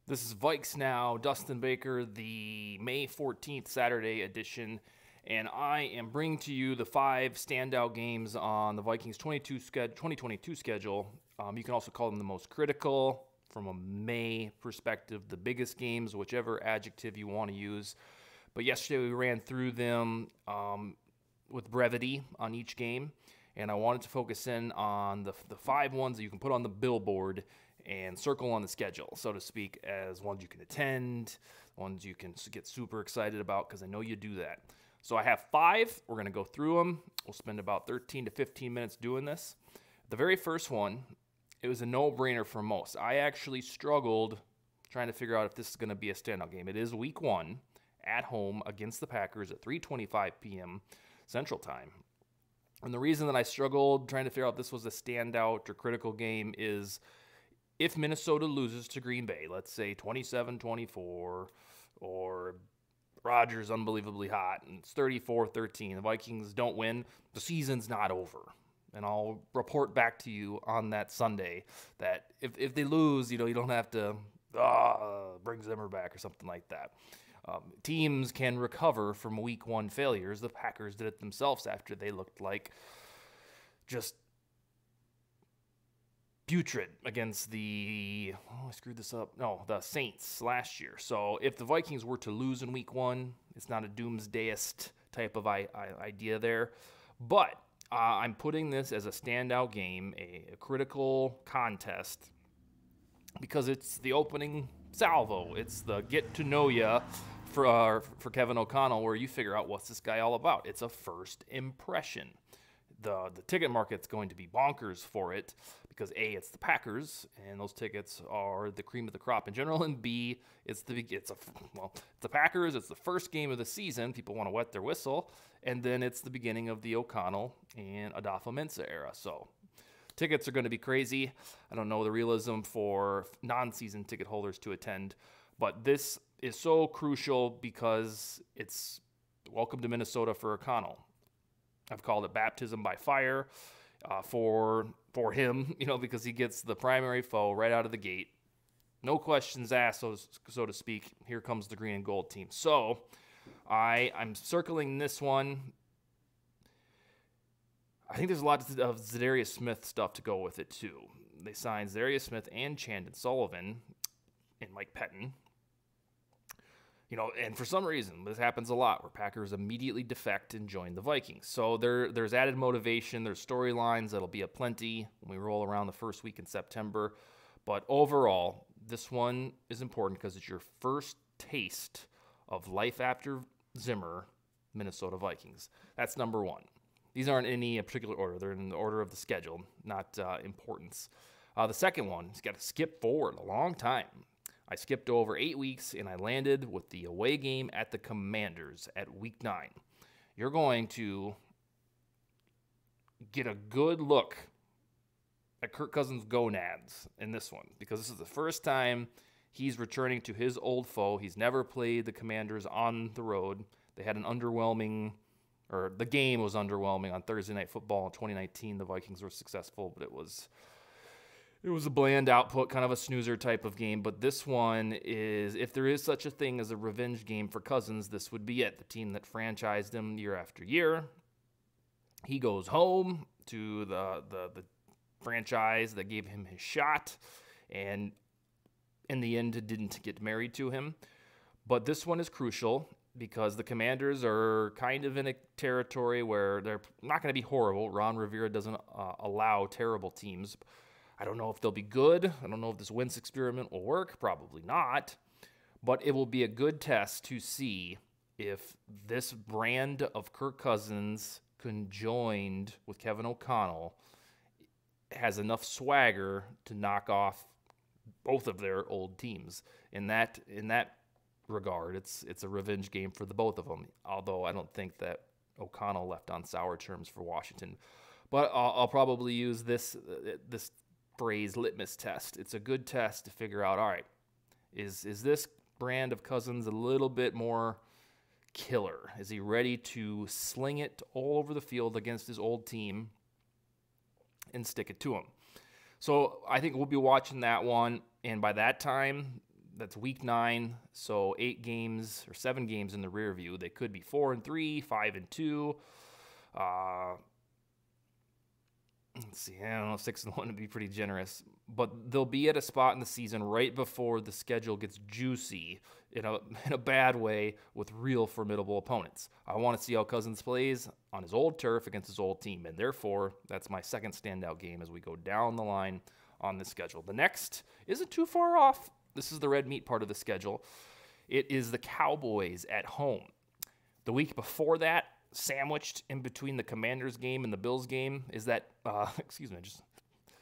This is VikesNow, Dustin Baker, the May 14th Saturday edition, and I am bringing to you the 5 standout games on the Vikings 2022 schedule. You can also call them the most critical from a May perspective, the biggest games, whichever adjective you want to use. But yesterday we ran through them with brevity on each game, and I wanted to focus in on the 5 ones that you can put on the billboard and circle on the schedule, so to speak, as ones you can attend, ones you can get super excited about, because I know you do that. So I have 5. We're going to go through them. We'll spend about 13 to 15 minutes doing this. The very first one, it was a no-brainer for most. I actually struggled trying to figure out if this is going to be a standout game. It is week 1 at home against the Packers at 3:25 p.m. Central Time. And the reason that I struggled trying to figure out if this was a standout or critical game is if Minnesota loses to Green Bay, let's say 27-24, or Rodgers unbelievably hot, and it's 34-13, the Vikings don't win, the season's not over. And I'll report back to you on that Sunday that if they lose, you don't have to bring Zimmer back or something like that. Teams can recover from week 1 failures. The Packers did it themselves after they looked like just putrid against the Saints last year. So if the Vikings were to lose in week 1, it's not a doomsdayist type of idea there. But I'm putting this as a standout game, a critical contest, because it's the opening salvo. It's the get to know ya for Kevin O'Connell, where you figure out what's this guy all about. It's a first impression. The ticket market's going to be bonkers for it because A, it's the Packers, and those tickets are the cream of the crop in general, and B, it's the Packers. It's the first game of the season. People want to wet their whistle, and then it's the beginning of the O'Connell and Adolfo-Mensah era. So tickets are going to be crazy. I don't know the realism for non-season ticket holders to attend, but this is so crucial because it's welcome to Minnesota for O'Connell. I've called it baptism by fire for him, because he gets the primary foe right out of the gate. No questions asked, so to speak. Here comes the green and gold team. So I'm circling this one. I think there's a lot of Zadarius Smith stuff to go with it, too. They signed Zadarius Smith and Chandon Sullivan and Mike Pettin. And for some reason, this happens a lot, where Packers immediately defect and join the Vikings. So there's added motivation. There's storylines that'll be aplenty when we roll around the first week in September. But overall, this one is important because it's your first taste of life after Zimmer, Minnesota Vikings. That's number 1. These aren't in any particular order. They're in the order of the schedule, not importance. The second one, he's got to skip forward a long time. I skipped over 8 weeks, and I landed with the away game at the Commanders at week 9. You're going to get a good look at Kirk Cousins' gonads in this one, because this is the first time he's returning to his old foe. He's never played the Commanders on the road. They had the game was underwhelming on Thursday Night Football in 2019. The Vikings were successful, but it was a bland output, kind of a snoozer type of game. But this one is, if there is such a thing as a revenge game for Cousins, this would be it. The team that franchised him year after year. He goes home to the franchise that gave him his shot, and in the end didn't get married to him. But this one is crucial because the Commanders are kind of in a territory where they're not going to be horrible. Ron Rivera doesn't allow terrible teams. I don't know if they'll be good. I don't know if this Wentz experiment will work. Probably not. But it will be a good test to see if this brand of Kirk Cousins conjoined with Kevin O'Connell has enough swagger to knock off both of their old teams. In that regard, it's a revenge game for the both of them, although I don't think that O'Connell left on sour terms for Washington. But I'll probably use this phrase litmus test. It's a good test to figure out, all right, is this brand of Cousins a little bit more killer? Is he ready to sling it all over the field against his old team and stick it to him? So I think we'll be watching that one, and by that time, That's week 9, so 8 games or 7 games in the rear view. They could be 4-3, 5-2. Let's see, I don't know, 6-1 would be pretty generous. But they'll be at a spot in the season right before the schedule gets juicy in a bad way with real formidable opponents. I want to see how Cousins plays on his old turf against his old team, and therefore that's my second standout game as we go down the line on the schedule. The next isn't too far off. This is the red meat part of the schedule. It is the Cowboys at home. The week before that, sandwiched in between the Commanders game and the Bills game, is that, excuse me, I just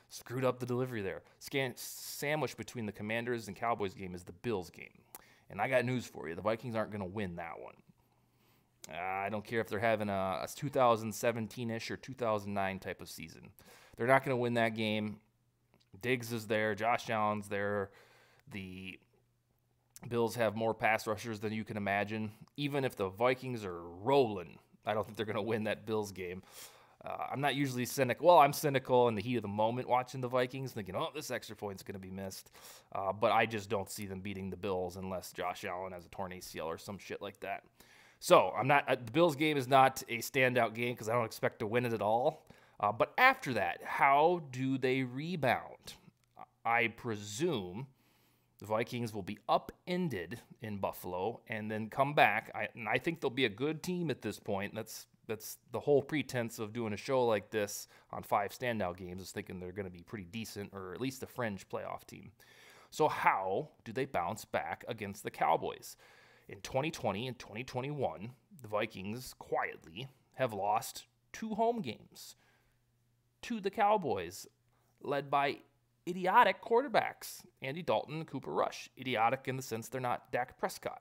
screwed up the delivery there. Sandwiched between the Commanders and Cowboys game is the Bills game. And I got news for you. The Vikings aren't going to win that one. I don't care if they're having a 2017-ish or 2009 type of season. They're not going to win that game. Diggs is there. Josh Allen's there. The Bills have more pass rushers than you can imagine. Even if the Vikings are rolling, I don't think they're going to win that Bills game. I'm not usually cynical. Well, I'm cynical in the heat of the moment watching the Vikings, thinking, oh, this extra point's going to be missed. But I just don't see them beating the Bills unless Josh Allen has a torn ACL or some shit like that. So the Bills game is not a standout game because I don't expect to win it at all. But after that, how do they rebound? I presume the Vikings will be upended in Buffalo and then come back. I think they'll be a good team at this point. That's the whole pretense of doing a show like this on 5 standout games, is thinking they're going to be pretty decent or at least a fringe playoff team. So how do they bounce back against the Cowboys? In 2020 and 2021, the Vikings quietly have lost 2 home games to the Cowboys, led by idiotic quarterbacks, Andy Dalton and Cooper Rush. Idiotic in the sense they're not Dak Prescott.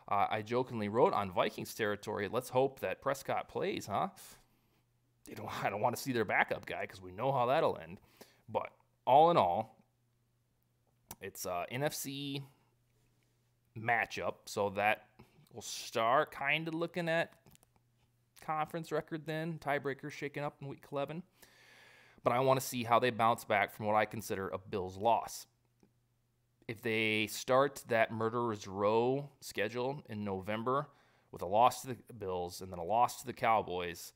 I jokingly wrote on Vikings territory, let's hope that Prescott plays, huh? I don't want to see their backup guy because we know how that'll end. But all in all, it's an NFC matchup, so that we'll start kind of looking at conference record then, tiebreaker shaking up in week 11. But I want to see how they bounce back from what I consider a Bills loss. If they start that murderer's row schedule in November with a loss to the Bills and then a loss to the Cowboys,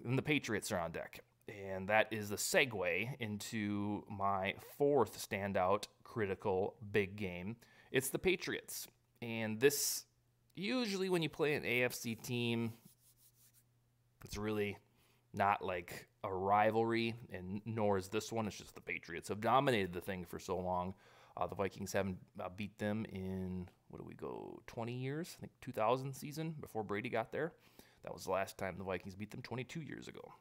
then the Patriots are on deck. And that is the segue into my 4th standout critical big game. It's the Patriots. And this, usually when you play an AFC team, it's really not like a rivalry, and nor is this one. It's just the Patriots have dominated the thing for so long. The Vikings haven't beat them in, 20 years? I think 2000 season before Brady got there. That was the last time the Vikings beat them 22 years ago.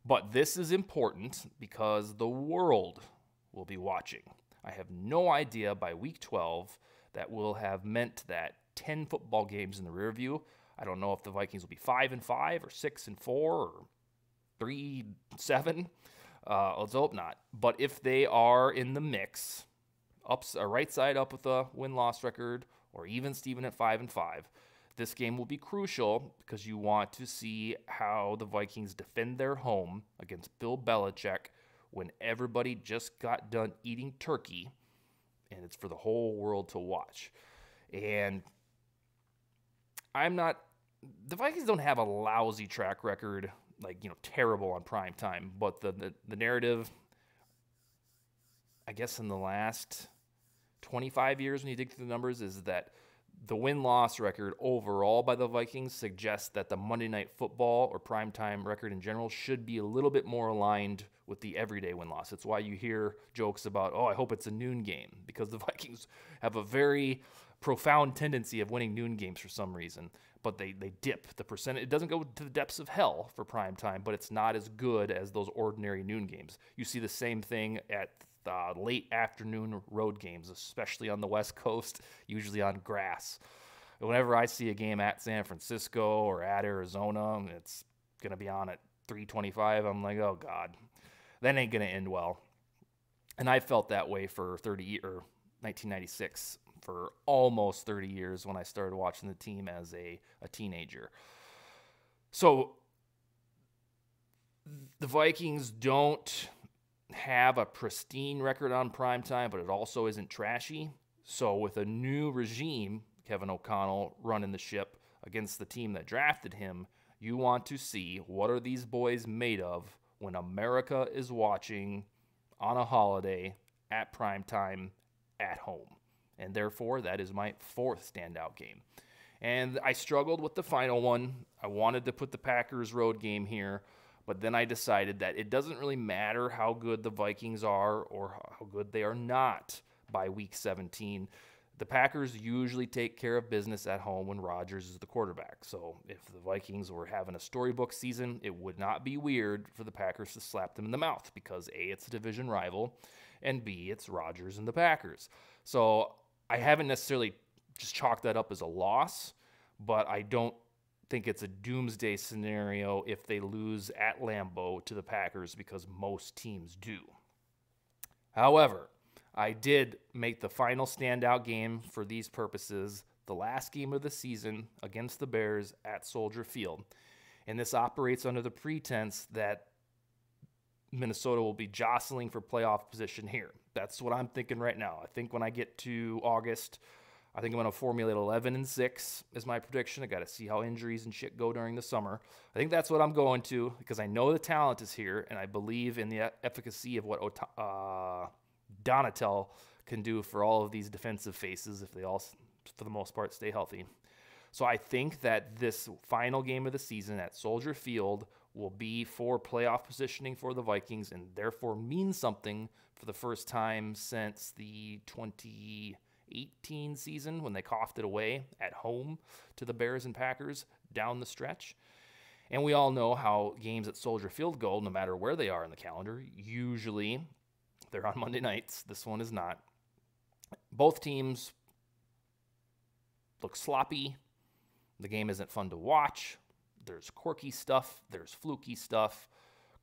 But this is important because the world will be watching. I have no idea by week 12 that will have meant that 10 football games in the rear view. I don't know if the Vikings will be 5-5 or 6-4 or 3-7. Let's hope not. But if they are in the mix, right side up with a win-loss record, or even Steven at 5-5, this game will be crucial because you want to see how the Vikings defend their home against Bill Belichick when everybody just got done eating turkey, and it's for the whole world to watch. And the Vikings don't have a lousy track record, terrible on prime time, but the narrative, I guess in the last 25 years when you dig through the numbers, is that the win-loss record overall by the Vikings suggests that the Monday Night Football or primetime record in general should be a little bit more aligned with the everyday win-loss. It's why you hear jokes about, I hope it's a noon game, because the Vikings have a very profound tendency of winning noon games for some reason. But they dip the percentage. It doesn't go to the depths of hell for prime time, but it's not as good as those ordinary noon games. You see the same thing at late afternoon road games, especially on the West Coast, usually on grass. Whenever I see a game at San Francisco or at Arizona, it's going to be on at 3:25. I'm like, oh, God, that ain't going to end well. And I felt that way for 1996. For almost 30 years when I started watching the team as a teenager. So the Vikings don't have a pristine record on primetime, but it also isn't trashy. So with a new regime, Kevin O'Connell running the ship against the team that drafted him, you want to see what are these boys made of when America is watching on a holiday at primetime at home. And therefore, that is my fourth standout game. And I struggled with the final one. I wanted to put the Packers road game here, but then I decided that it doesn't really matter how good the Vikings are or how good they are not by week 17. The Packers usually take care of business at home when Rodgers is the quarterback. So if the Vikings were having a storybook season, it would not be weird for the Packers to slap them in the mouth because A, it's a division rival, and B, it's Rodgers and the Packers. So I haven't necessarily just chalked that up as a loss, but I don't think it's a doomsday scenario if they lose at Lambeau to the Packers because most teams do. However, I did make the final standout game for these purposes, the last game of the season against the Bears at Soldier Field. And this operates under the pretense that Minnesota will be jostling for playoff position here. That's what I'm thinking right now. I think when I get to August, I think I'm going to formulate 11-6 is my prediction. I got to see how injuries and shit go during the summer. I think that's what I'm going to because I know the talent is here, and I believe in the efficacy of what Donatel can do for all of these defensive faces if they all, for the most part, stay healthy. So I think that this final game of the season at Soldier Field will be for playoff positioning for the Vikings and therefore mean something for the first time since the 2018 season when they coughed it away at home to the Bears and Packers down the stretch. And we all know how games at Soldier Field go, no matter where they are in the calendar. Usually they're on Monday nights. This one is not. Both teams look sloppy. The game isn't fun to watch. There's quirky stuff. There's fluky stuff.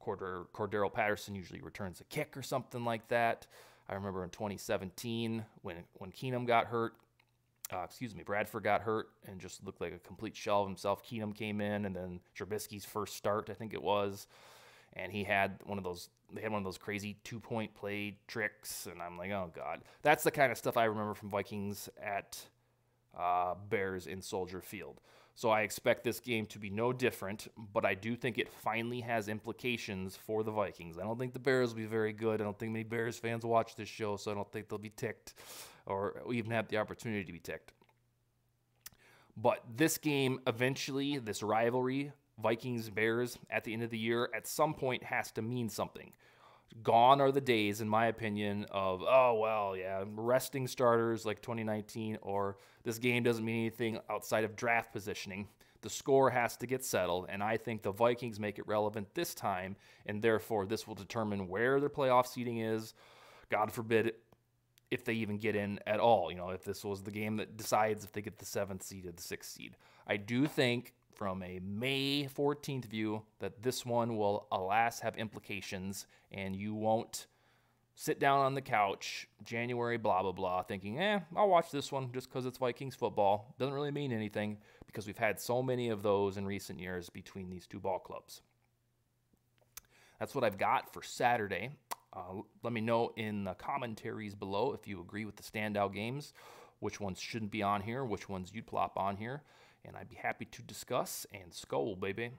Cordero Patterson usually returns a kick or something like that. I remember in 2017 when Keenum got hurt, Bradford got hurt and just looked like a complete shell of himself. Keenum came in, and then Trubisky's first start, I think it was, and they had one of those crazy 2-point play tricks, and I'm like, oh God. That's the kind of stuff I remember from Vikings at Bears in Soldier Field. So I expect this game to be no different, but I do think it finally has implications for the Vikings. I don't think the Bears will be very good. I don't think many Bears fans watch this show, so I don't think they'll be ticked or even have the opportunity to be ticked. But this game, eventually, this rivalry, Vikings-Bears at the end of the year, at some point has to mean something. Gone are the days, in my opinion, of, resting starters like 2019, or this game doesn't mean anything outside of draft positioning. The score has to get settled, and I think the Vikings make it relevant this time, and therefore this will determine where their playoff seeding is. God forbid if they even get in at all. If this was the game that decides if they get the 7th seed or the 6th seed. I do think from a May 14th view that this one will, alas, have implications, and you won't sit down on the couch, January, blah, blah, blah, thinking, I'll watch this one just because it's Vikings football. Doesn't really mean anything because we've had so many of those in recent years between these two ball clubs. That's what I've got for Saturday. Let me know in the commentaries below if you agree with the standout games, which ones shouldn't be on here, which ones you'd plop on here. And I'd be happy to discuss and skål, baby.